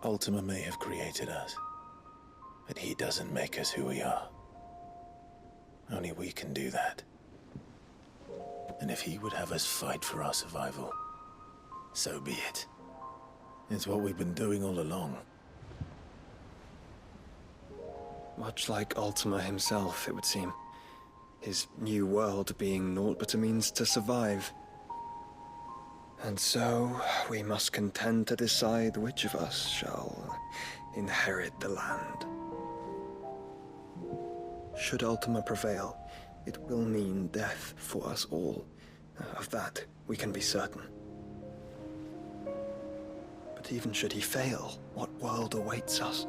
Ultima may have created us, but he doesn't make us who we are. Only we can do that. And if he would have us fight for our survival, so be it. It's what we've been doing all along. Much like Ultima himself, it would seem. His new world being naught but a means to survive. And so, we must contend to decide which of us shall inherit the land. Should Ultima prevail, it will mean death for us all. Of that, we can be certain. But even should he fail, what world awaits us?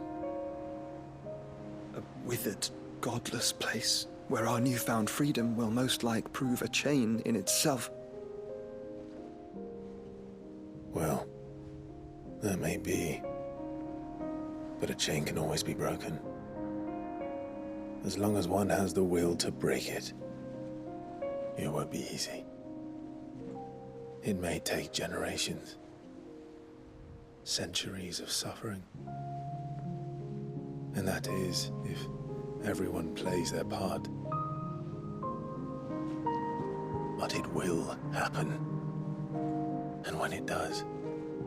A withered, godless place, where our newfound freedom will most like prove a chain in itself. Well, that may be. But a chain can always be broken. As long as one has the will to break it. It won't be easy. It may take generations. Centuries of suffering. And that is, if everyone plays their part. But it will happen. And when it does,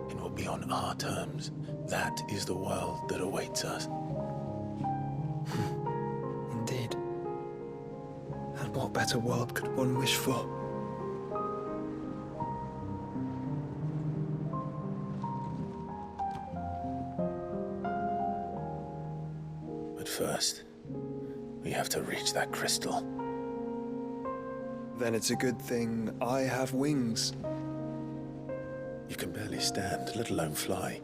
it will be on our terms. That is the world that awaits us. Indeed. And what better world could one wish for? But first, we have to reach that crystal. Then it's a good thing I have wings. You can barely stand, let alone fly.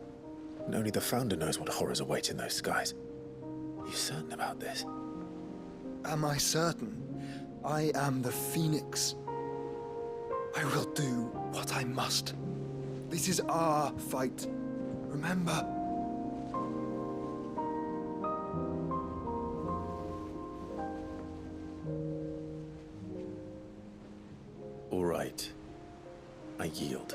And only the Founder knows what horrors await in those skies. You certain about this? Am I certain? I am the Phoenix. I will do what I must. This is our fight. Remember? All right. I yield.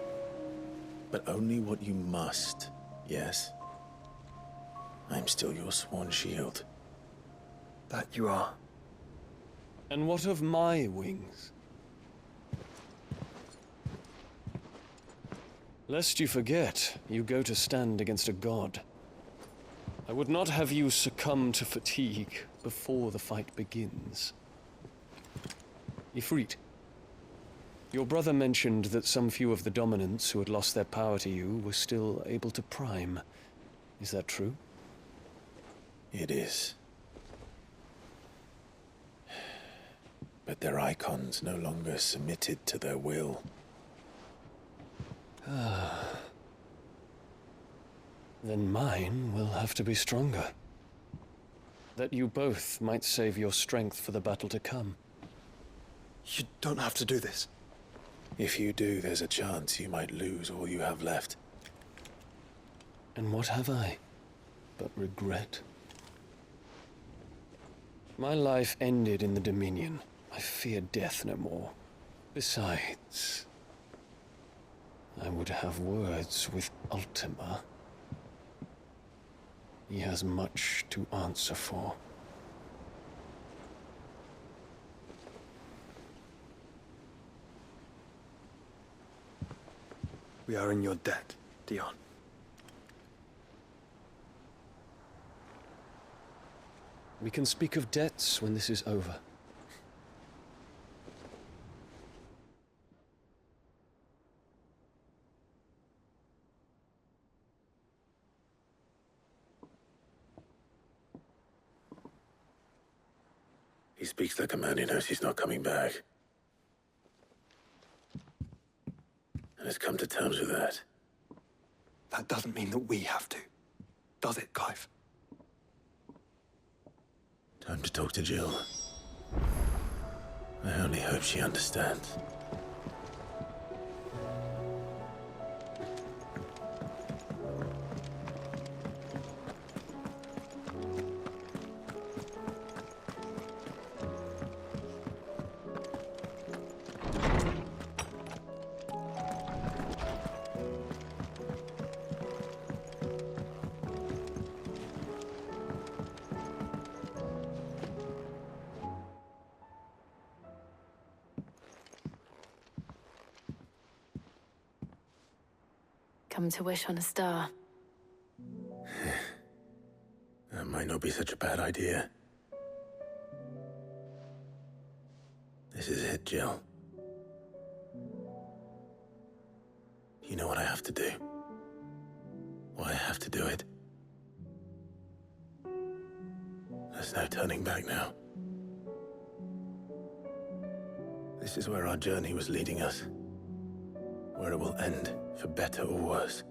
But only what you must, yes? I'm still your sworn shield. That you are. And what of my wings? Lest you forget, you go to stand against a god. I would not have you succumb to fatigue before the fight begins. Ifrit, your brother mentioned that some few of the dominants who had lost their power to you were still able to prime. Is that true? It is. But their icons no longer submitted to their will. Then mine will have to be stronger. That you both might save your strength for the battle to come. You don't have to do this. If you do, there's a chance you might lose all you have left. And what have I but regret? My life ended in the Dominion. I fear death no more. Besides, I would have words with Ultima. He has much to answer for. We are in your debt, Dion. We can speak of debts when this is over. He speaks like a man who knows he's not coming back. And has come to terms with that. That doesn't mean that we have to, does it, Clive? Time to talk to Jill. I only hope she understands. Come to wish on a star. That might not be such a bad idea. This is it, Jill. You know what I have to do. Why I have to do it. There's no turning back now. This is where our journey was leading us. Where it will end, for better or worse.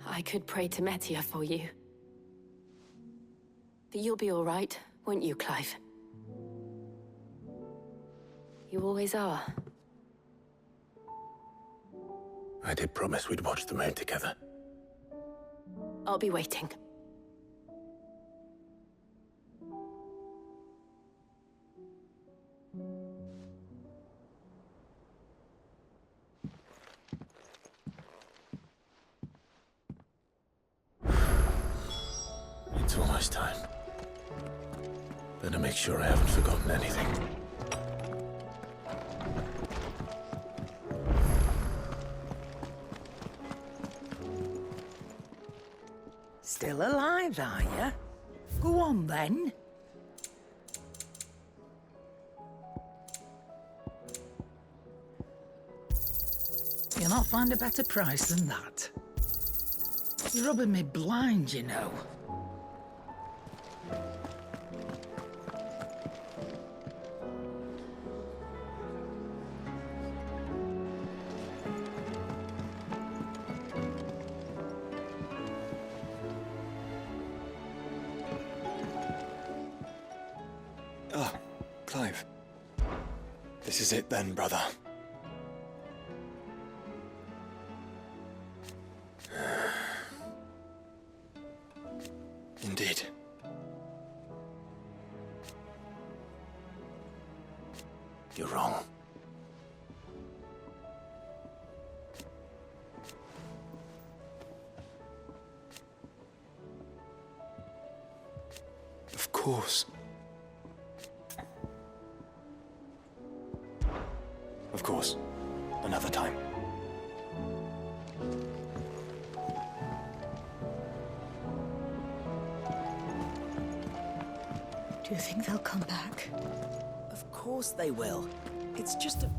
I could pray to Metia for you. But you'll be all right, won't you, Clive? You always are. I did promise we'd watch the moon together. I'll be waiting. It's almost time. Better make sure I haven't forgotten anything. Still alive, are you? Go on, then. You'll not find a better price than that. You're rubbing me blind, you know. Ah, Clive. This is it then, brother. Indeed. You're wrong. Of course. Of course. Another time. Do you think they'll come back? Of course they will. It's just a...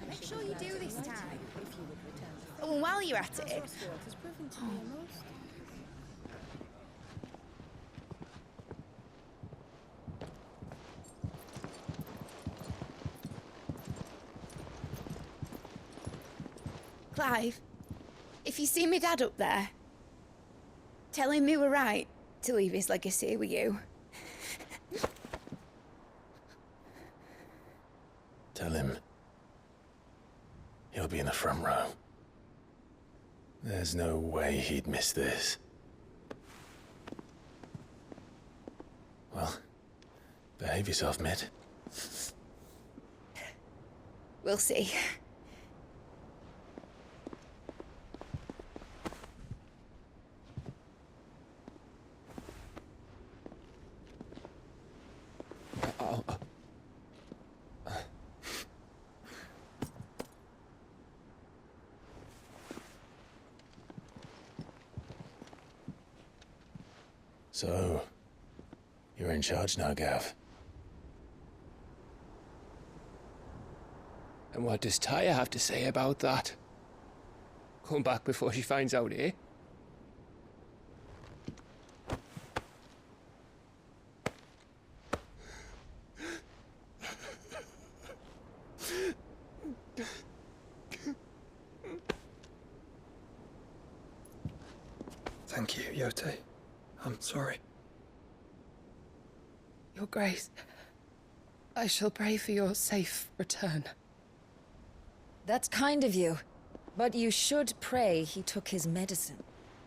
Make sure you do this time. Oh, and while you're at it... Clive, if you see me dad up there, tell him we were right to leave his legacy with you. Tell him. He'll be in the front row. There's no way he'd miss this. Well, behave yourself, Mitt. We'll see. So, you're in charge now, Gav. And what does Taya have to say about that? Come back before she finds out, eh? Thank you, Yote. I'm sorry. Your Grace, I shall pray for your safe return. That's kind of you. But you should pray he took his medicine.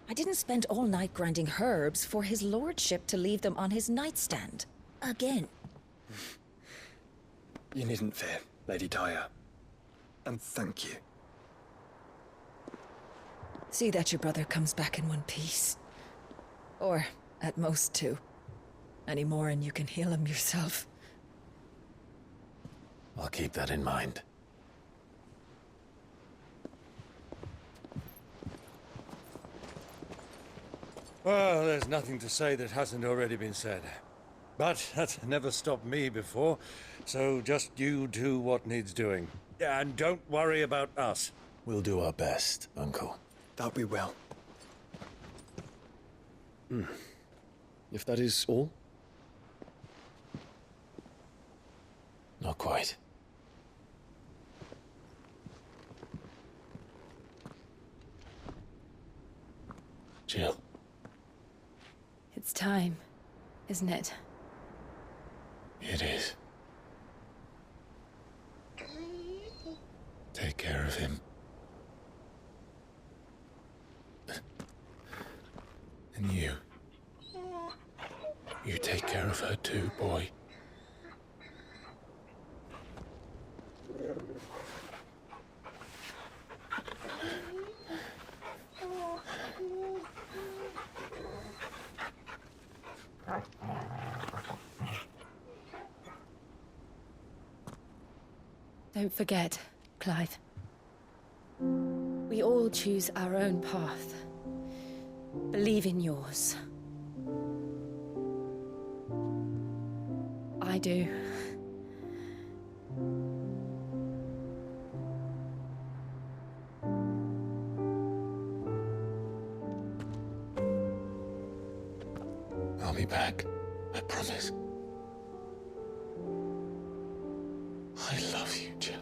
I didn't spend all night grinding herbs for his lordship to leave them on his nightstand. Again. You needn't fear, Lady Dyer. And thank you. See that your brother comes back in one piece. Or, at most, two. Any more and you can heal him yourself. I'll keep that in mind. Well, there's nothing to say that hasn't already been said. But that's never stopped me before, so just you do what needs doing. And don't worry about us. We'll do our best, Uncle. That we will. If that is all, Not quite. Jill. It's time, isn't it? It is. Take care of him. And you. You take care of her too, boy. Don't forget, Clive. We all choose our own path. Believe in yours. I do. I'll be back. I promise. I love you, Jill.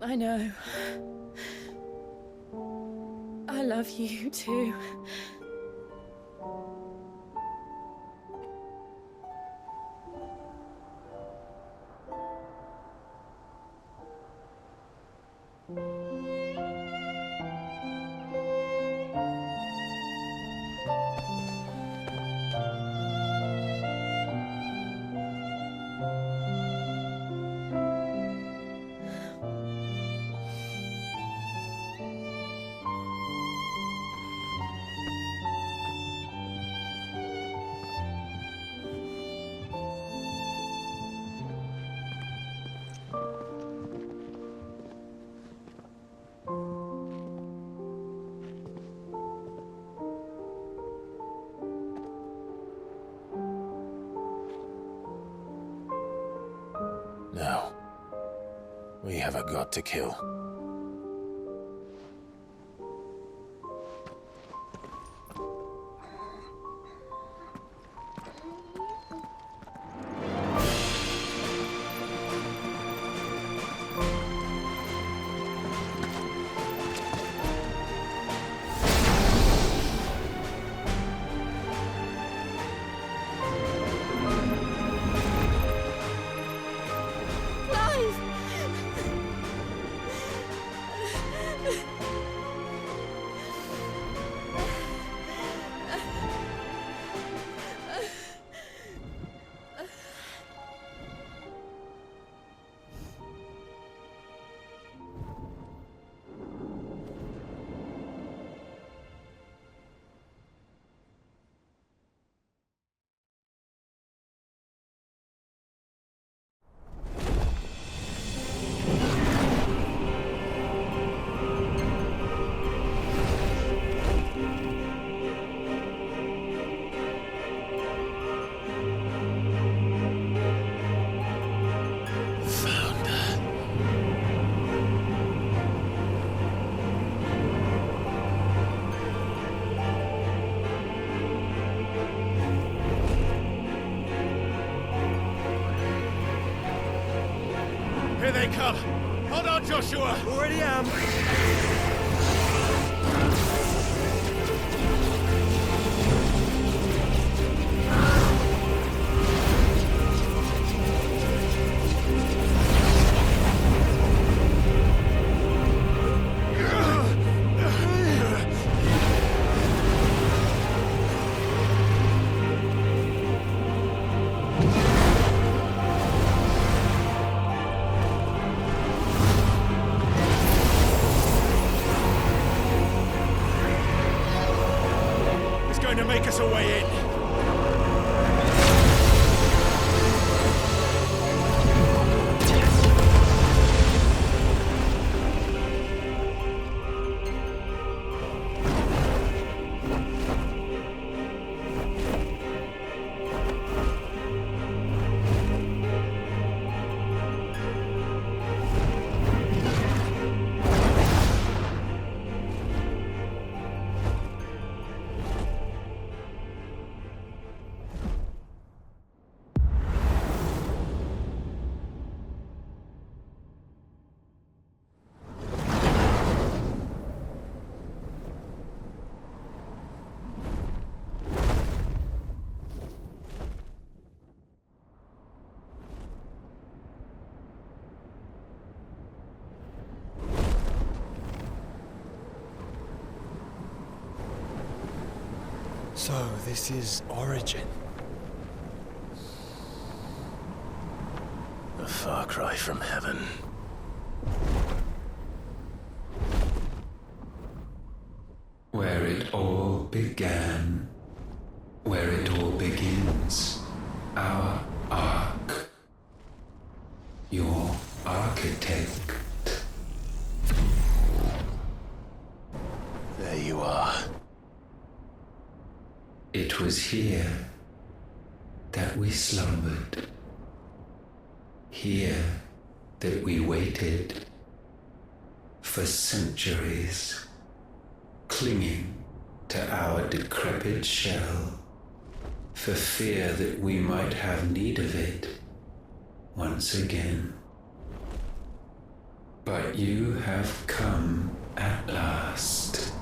I know. I love you too. Now, we have a god to kill. they come! Hold on, Joshua! Already am. To make us a way in. So, this is Origin. A far cry from heaven. Where it all began, where it all begins, our arc, your architect. There you are. It was here that we slumbered, here that we waited for centuries, clinging to our decrepit shell, for fear that we might have need of it once again. But you have come at last.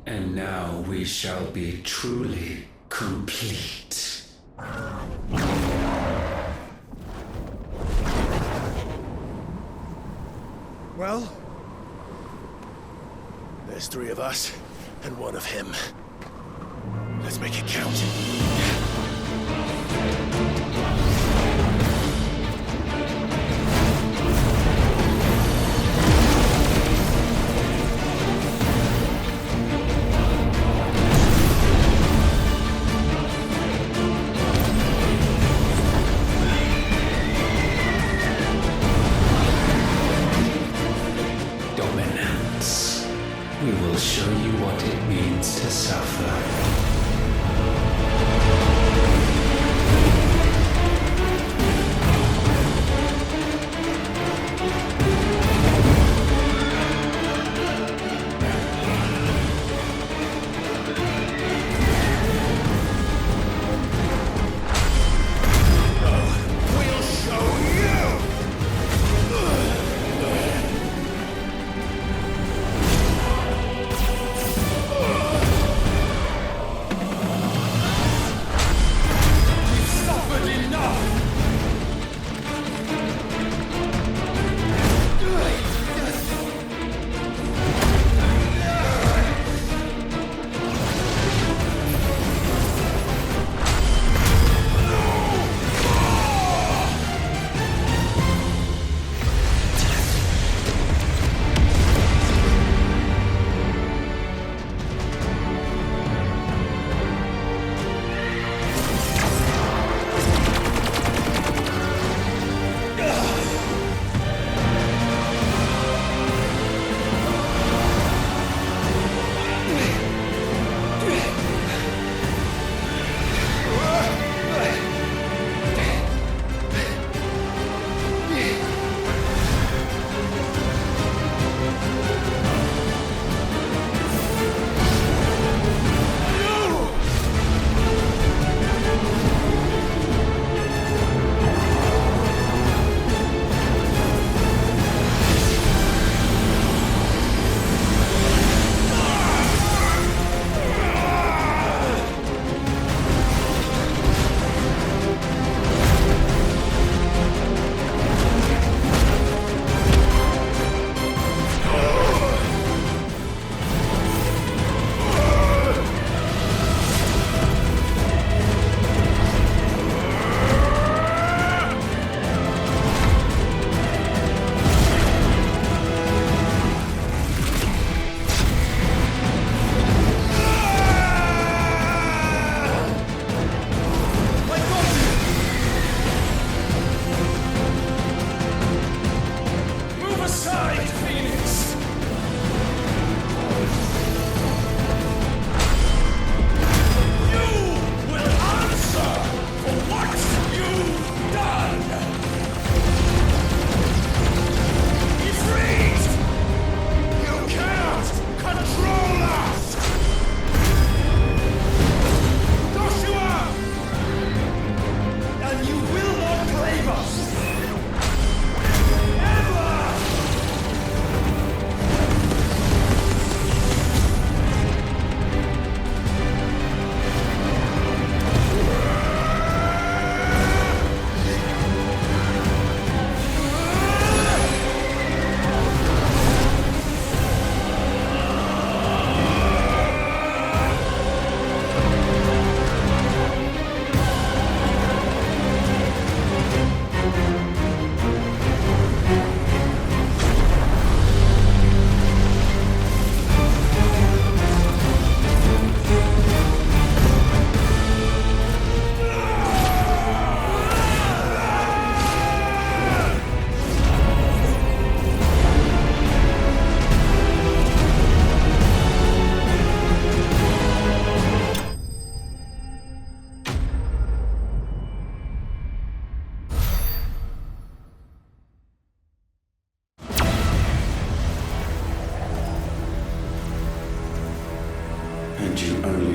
And now we shall be truly complete. Well? There's 3 of us, and 1 of him. Let's make it count. We will show you what it means to suffer.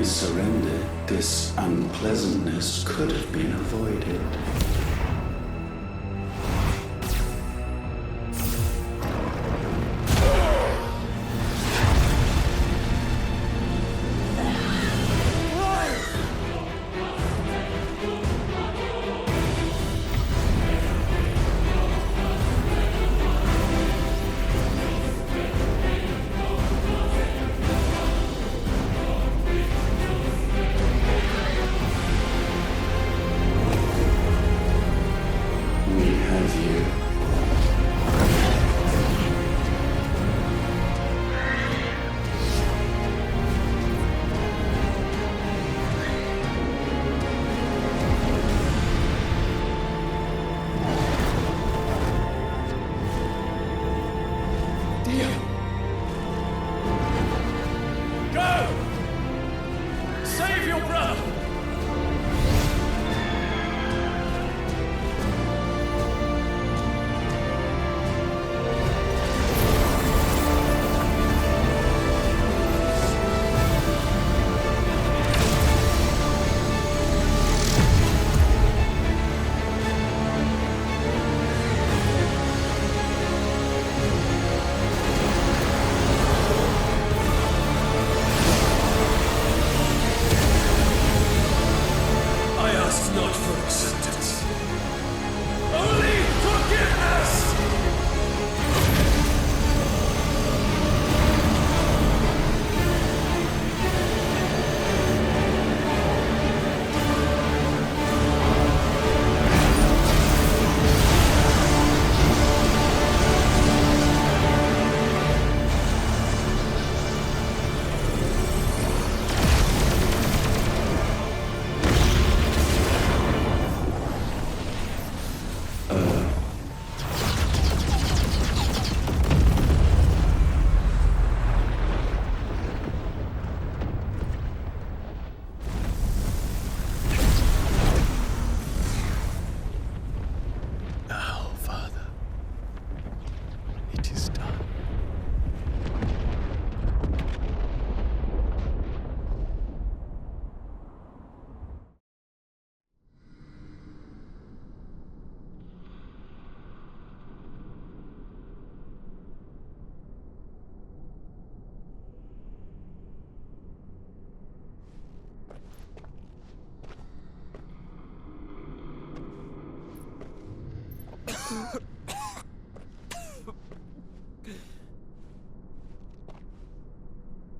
we surrendered, this unpleasantness could have been avoided.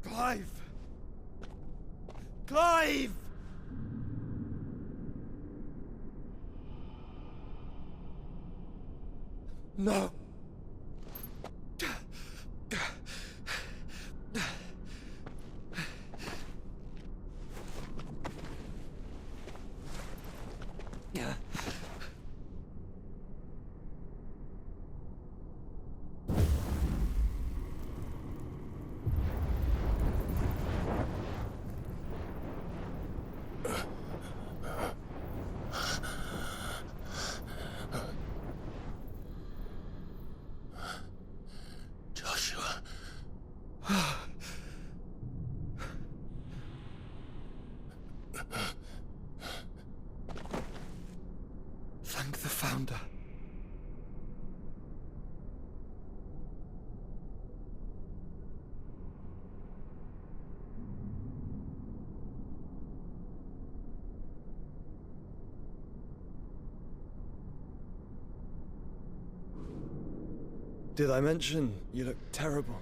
Clive! Clive! No! Thank the Founder. Did I mention you look terrible?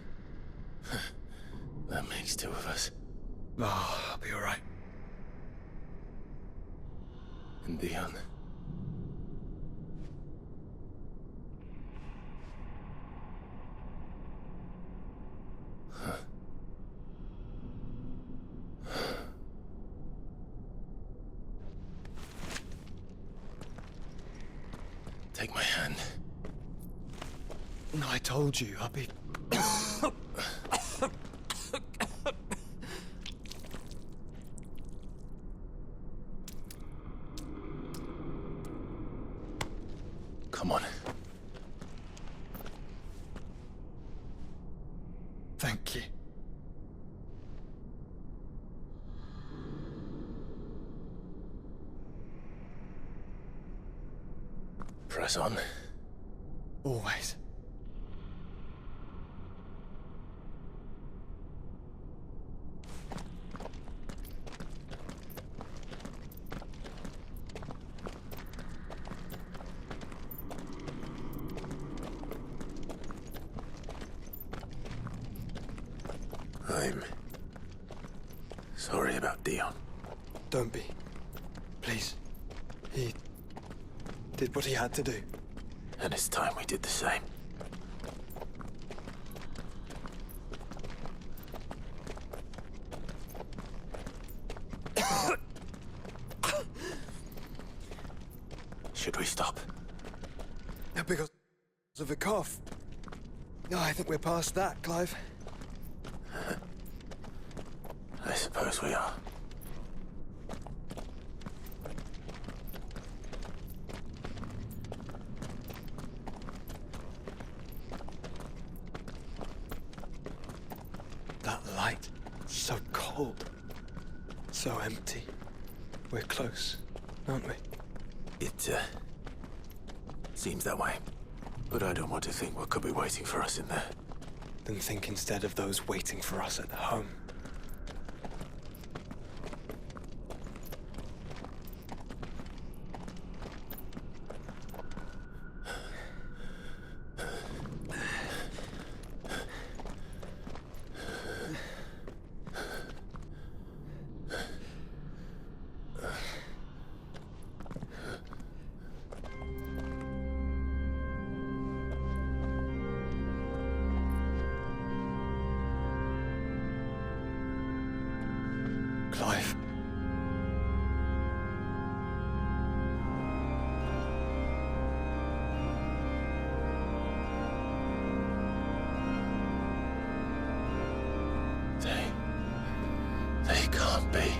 That makes two of us. Oh, I'll be alright. And Dion. Take my hand. No, I told you, I'll be... Come on. Thank you. press on. Always. I'm sorry about Dion. Don't be. Please. He did what he had to do. And it's time we did the same. Should we stop? Because of the cough. No, I think we're past that, Clive. I suppose we are. That light, so cold, so empty. We're close, aren't we? It seems that way. But I don't want to think what could be waiting for us in there. Then think instead of those waiting for us at home. Clive. They can't be.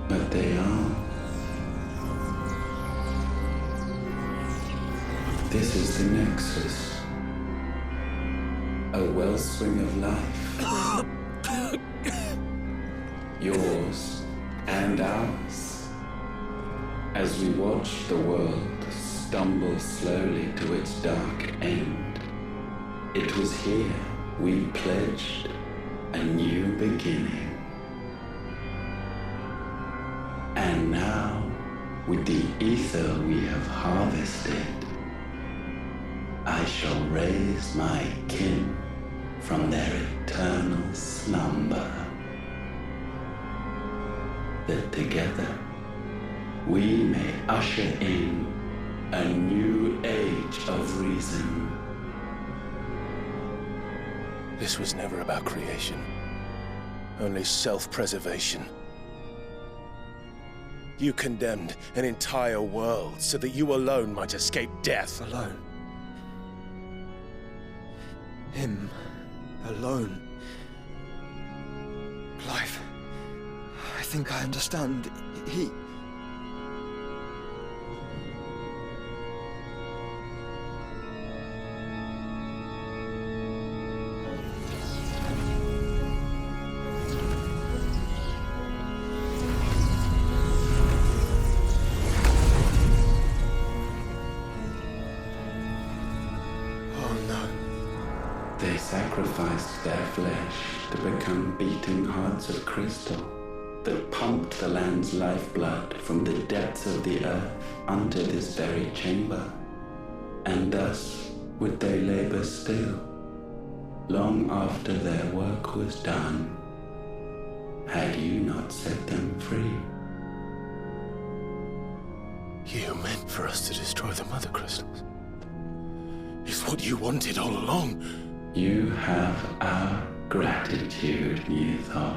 But they are. This is the Nexus. A wellspring of life. Yours and ours. As we watch the world stumble slowly to its dark end, it was here we pledged a new beginning. And now, with the ether we have harvested, I shall raise my kin from their eternal slumber. That together we may usher in a new age of reason. This was never about creation. Only self-preservation. You condemned an entire world so that you alone might escape death. Alone. Him. Alone. Clive. I think I understand. He... They sacrificed their flesh to become beating hearts of crystal that pumped the land's lifeblood from the depths of the earth unto this very chamber. And thus would they labor still, long after their work was done, had you not set them free. You meant for us to destroy the mother crystals. It's what you wanted all along. You have our gratitude, Muthos.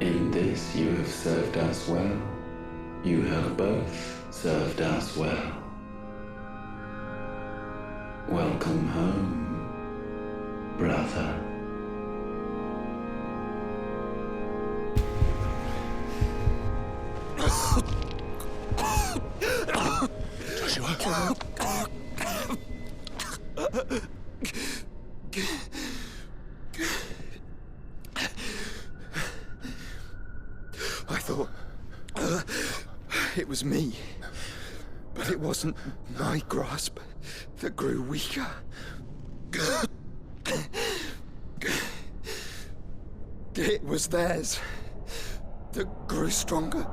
In this you have served us well. You have both served us well. Welcome home, brother. Joshua? I thought it was me. wasn't my grasp that grew weaker. It was theirs that grew stronger.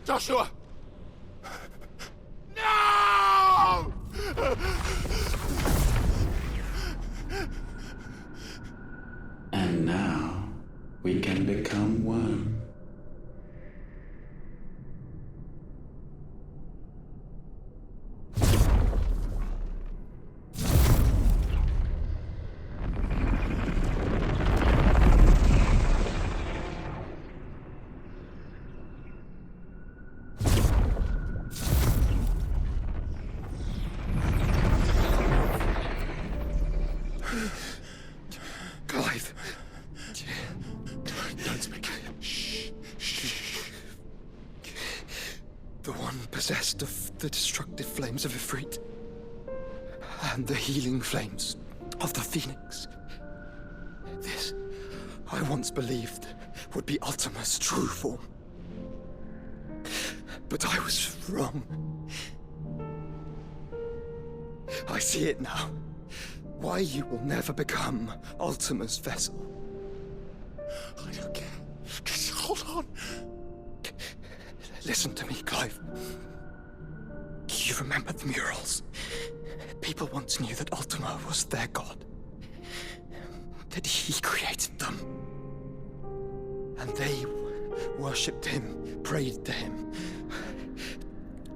Joshua! No! And now we can become one. Clive. Don't speak. Shh. The one possessed of the destructive flames of Ifrit, and the healing flames of the Phoenix. This, I once believed, would be Ultima's true form. But I was wrong. I see it now. Why you will never become Ultima's vessel. I don't care. Just hold on. Listen to me, Clive. You remember the murals? People once knew that Ultima was their god. That he created them. And they worshipped him, prayed to him,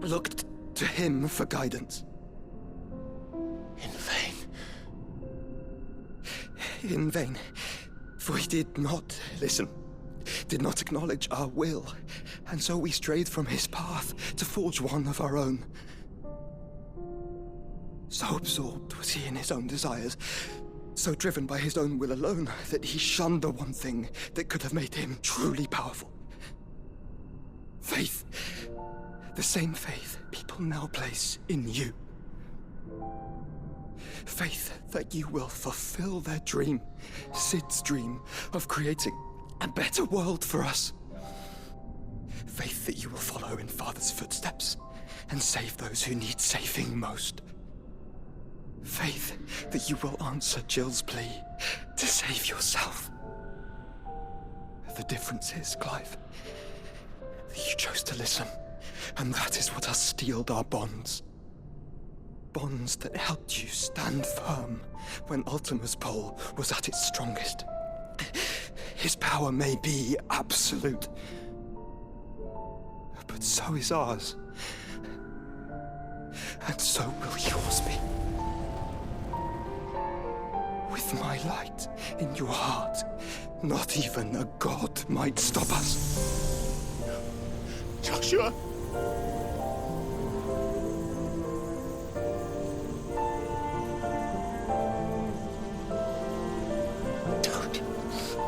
looked to him for guidance. In vain. In vain. For he did not listen, did not acknowledge our will, and so we strayed from his path to forge one of our own. So absorbed was he in his own desires, so driven by his own will alone, that he shunned the one thing that could have made him truly powerful. Faith. The same faith people now place in you. Faith that you will fulfill their dream, Sid's dream, of creating a better world for us. Faith that you will follow in Father's footsteps and save those who need saving most. Faith that you will answer Jill's plea to save yourself. The difference is, Clive, that you chose to listen, and that is what has steeled our bonds. Bonds that helped you stand firm when Ultima's pull was at its strongest. His power may be absolute, but so is ours. And so will yours be. With my light in your heart, not even a god might stop us. Joshua!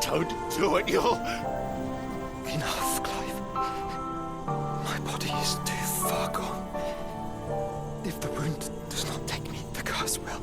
Don't do it, you'll... Enough, Clive. My body is too far gone. If the wound does not take me, the curse will.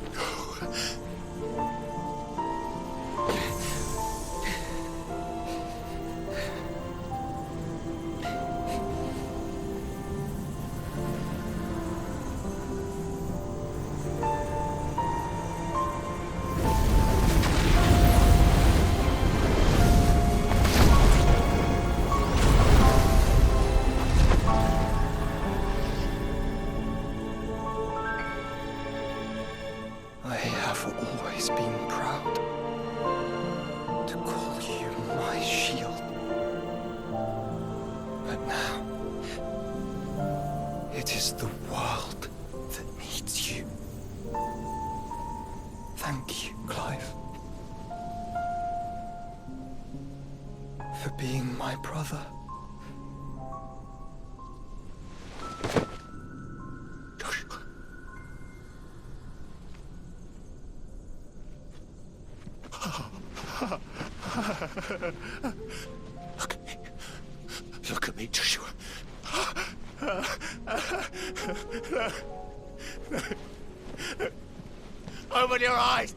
Open your eyes!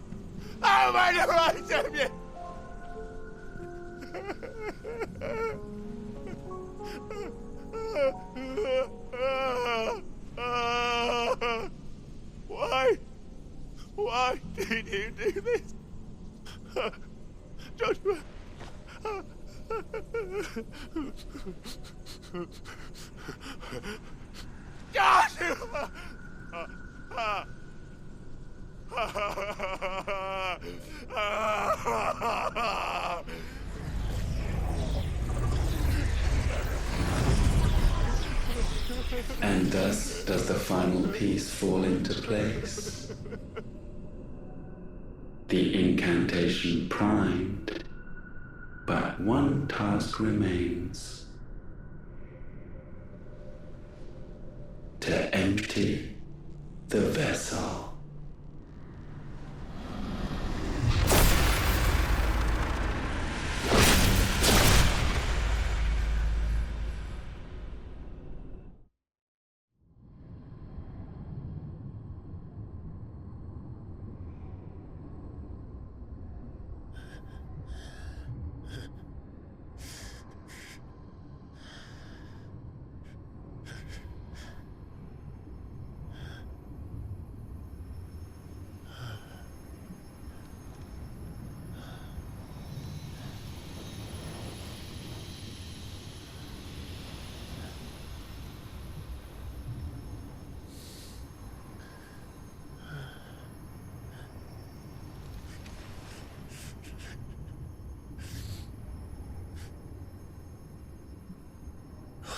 Open your eyes, Damien! Why? Why did you do this? Joshua! Joshua! And thus does the final piece fall into place. The incantation primed, but one task remains. To empty the vessel.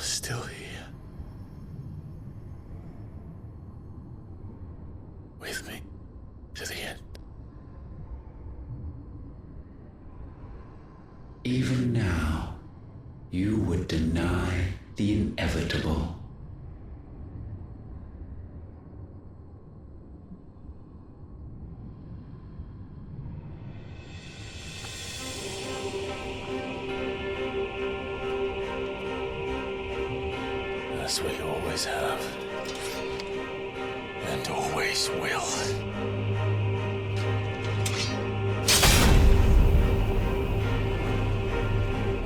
Still here. With me to the end. Even now, you would deny the inevitable. As we always have. And always will.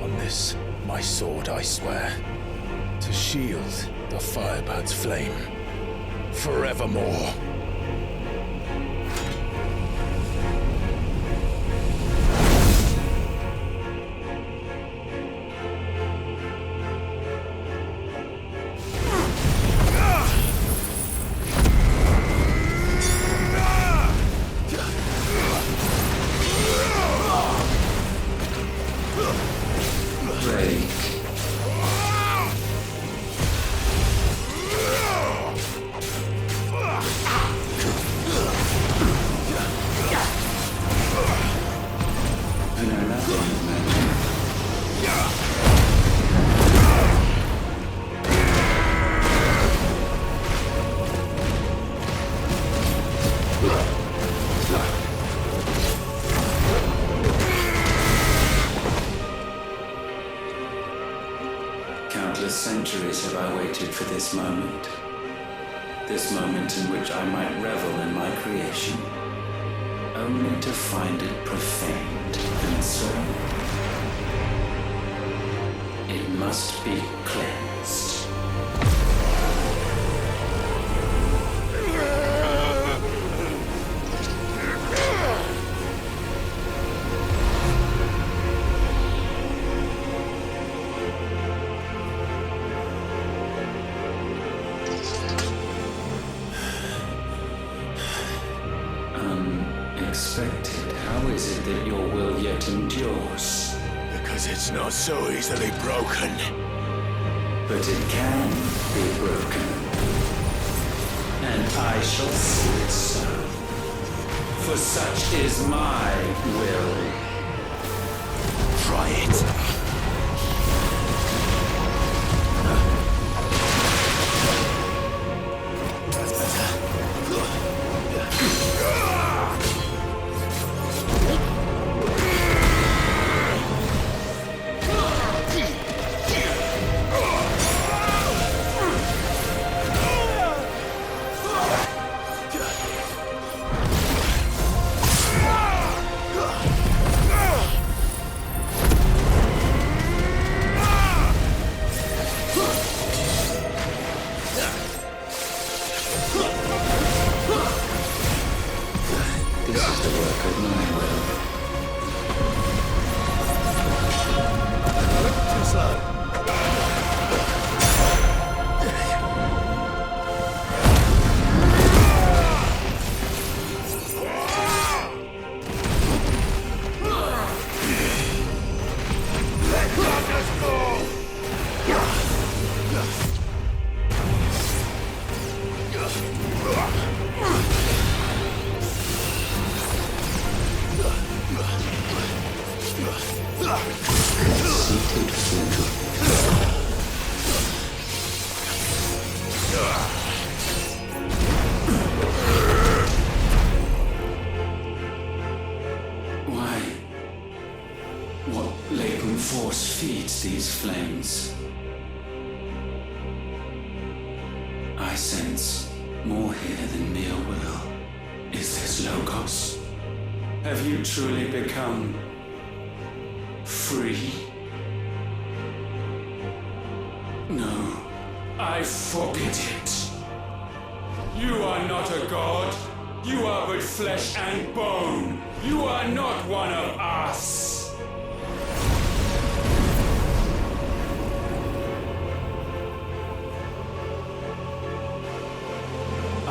On this, my sword, I swear, to shield the Firebird's flame forevermore. Countless centuries have I waited for this moment. This moment in which I might revel in my creation, only to find it profaned and soiled. It must be cleansed. Unexpected. How is it that your will yet endures? Because it's not so easily broken. But it can be broken. And I shall see it so. For such is my will. Try it. sense these flames. I sense more here than mere will. Is this Logos? Have you truly become free? No, I forbid it. You are not a god. You are but flesh and bone. You are not one of us.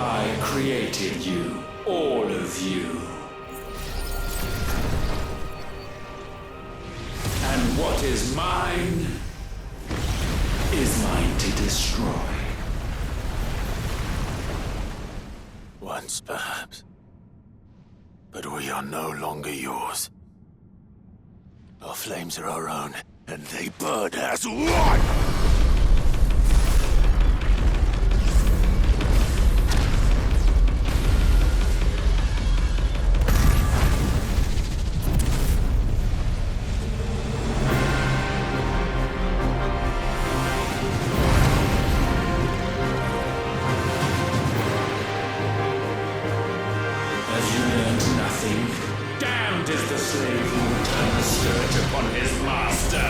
I created you, all of you. And what is mine is mine to destroy. Once, perhaps. But we are no longer yours. Our flames are our own, and they burn as one! Is the slave who will turn the scourge upon his master.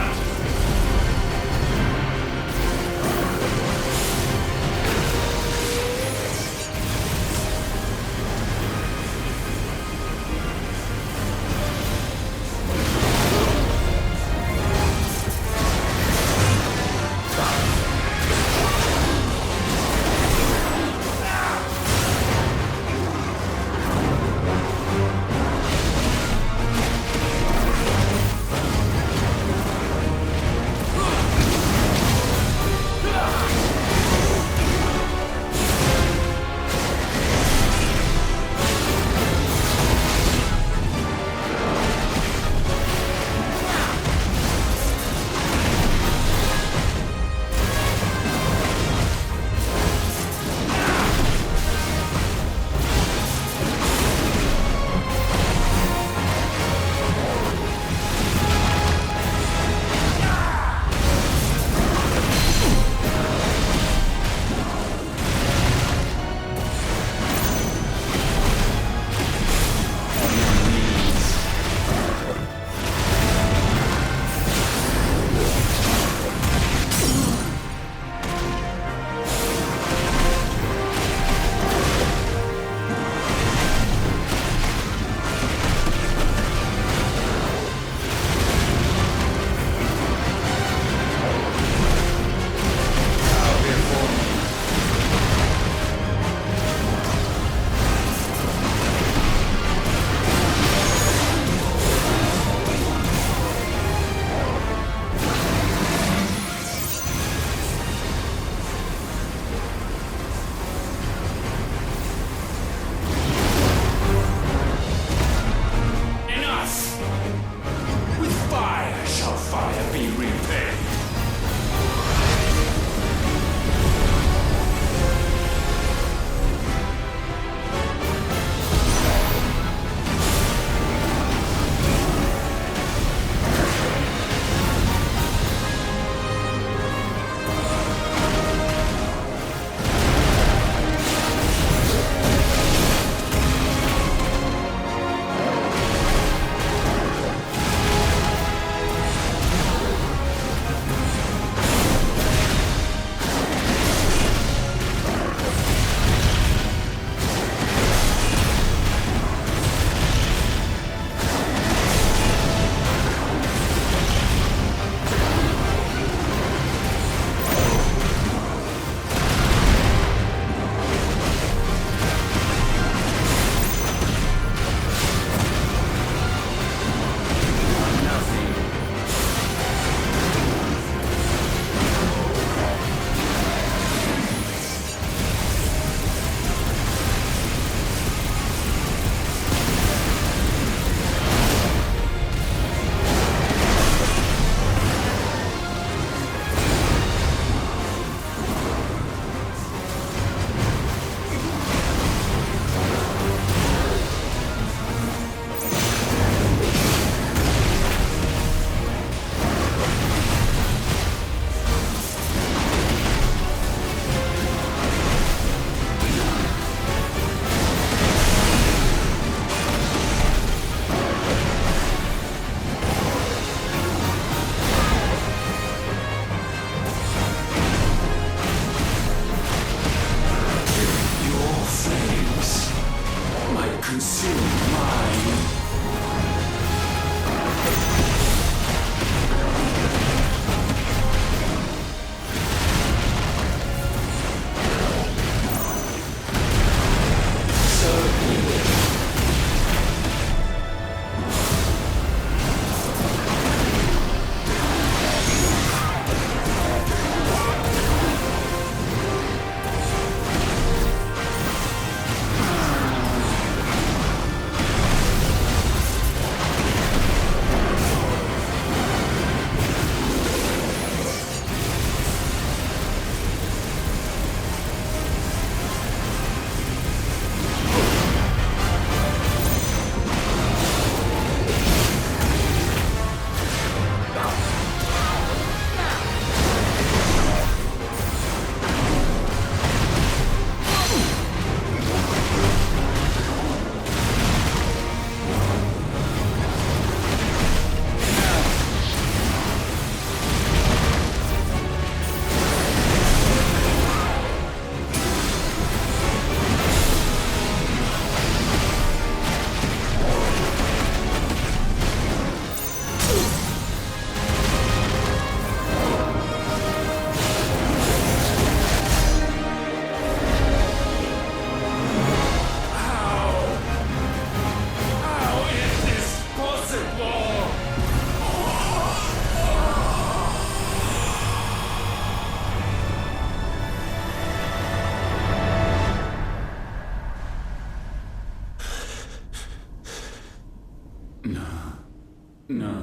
No.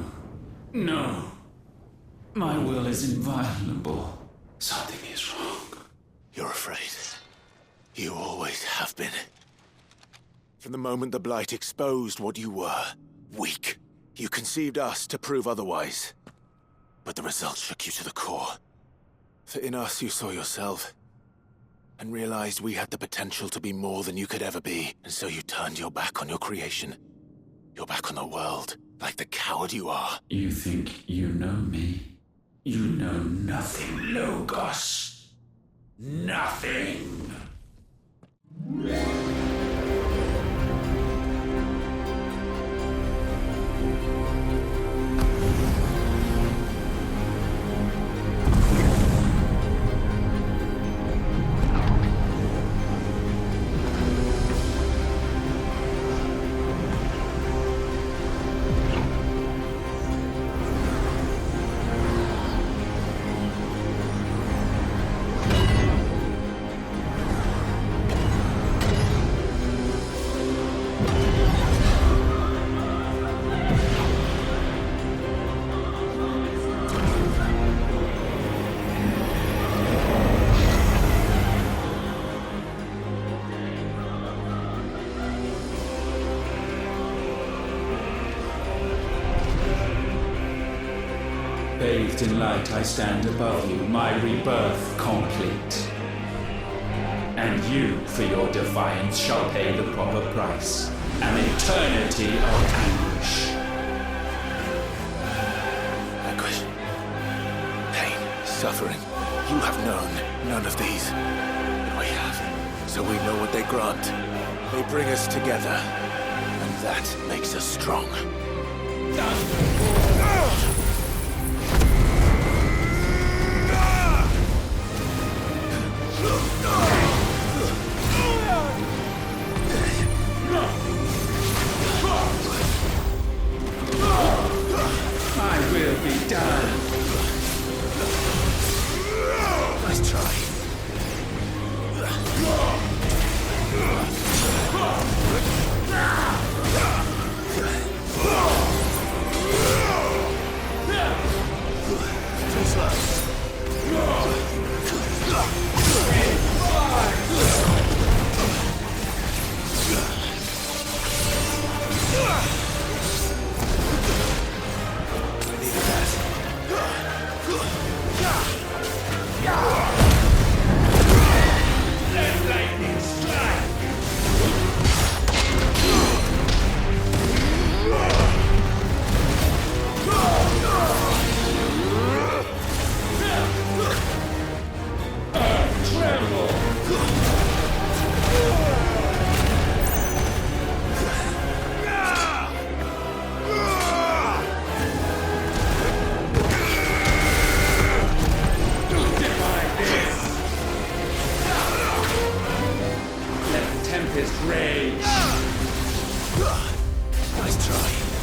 No. My will is inviolable. Something is wrong. You're afraid. You always have been. From the moment the Blight exposed what you were, weak, you conceived us to prove otherwise. But the results shook you to the core. For in us you saw yourself, and realized we had the potential to be more than you could ever be, and so you turned your back on your creation. Your back on the world, like the coward you are. You think you know me? You know nothing, Logos. Nothing! Bathed in light, I stand above you, my rebirth complete. And you, for your defiance, shall pay the proper price. An eternity of anguish. Anguish. Pain. Suffering. You have known none of these. But we have. So we know what they grant. They bring us together. And that makes us strong. My will be done. Nice try. Too slow. Let lightning strike! Let the tempest rage! Nice try.